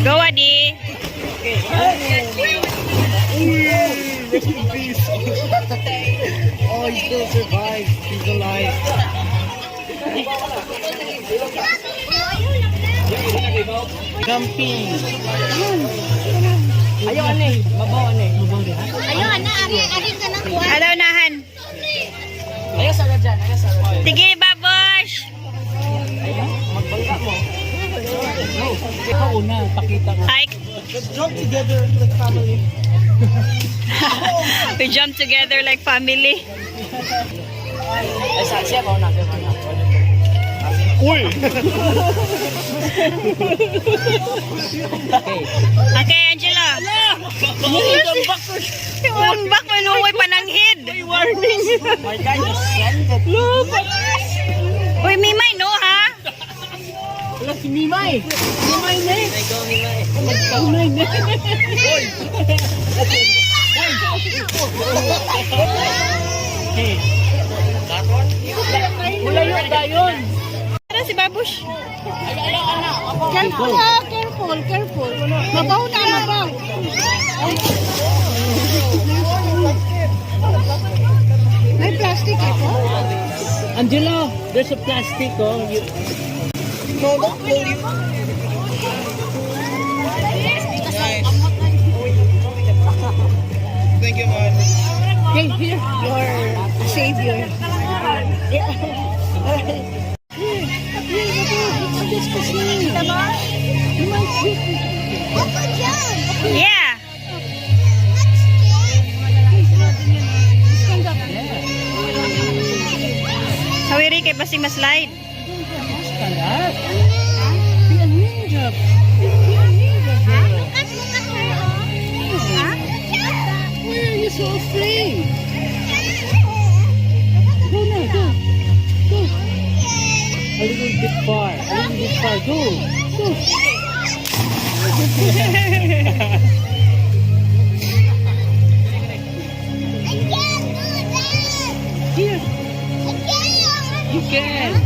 Go, Adi. Rest in peace. Oh, he still survived. He's alive. Jumping. Ayaw, ane. Mabaw, ane. Mabaw din. Ayaw, aring ka na kuha. Ano, unahan? Ayaw, sarap dyan. Ayaw, sarap dyan. Sige, babosh. Ayaw, magbangga mo. No. Ikaw una, pakita mo. Hi. Let's jump together like family. We jump together like family. Ay, siya ba una? Uy! Okay, Angela. Yung back mo, inuwi pananghid. Warning! My guy just sent it. Look! Uy, Mimay, no, ha? Wala si Mimay! Mimay na eh! Mimay na eh! Wala yung dayon! Ano si Babush? Careful ha, careful. Mabaw na, mabaw. May plastic ito? Angelo, there's a plastic, oh. No, don't pull you. Thank you, man. Hey, here, your savior. Yeah. Hawiri kay basing maslide. Kalat. Be a ninja. Why are you so afraid? Go now, go. Go. A little bit far. Go. Go. Here. You can.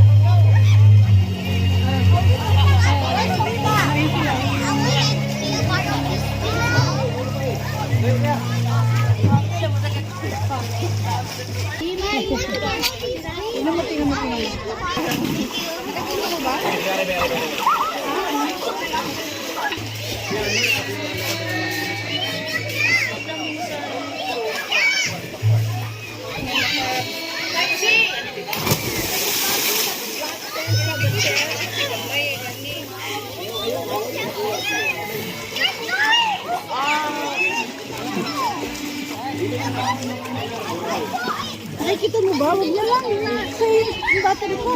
Ay, kita mo ba? Huwag niya lang. Save yung battery ko.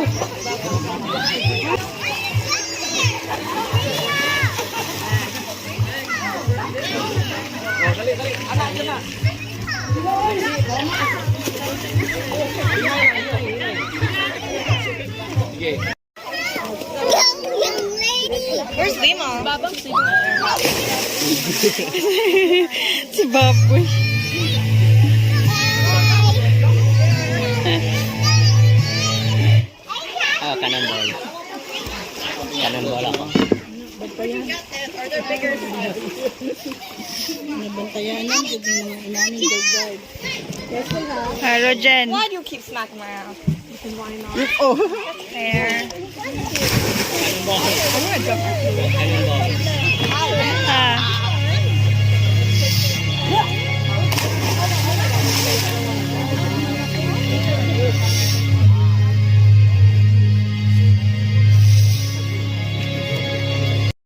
Where's Lima? Babang si Babush. Ah, cannonball. Cannonball ako. Nabantayan lang. Hindi mo inamin guard. Careful ha. Rojen. Why do you keep smacking my ass? There. Cannonball.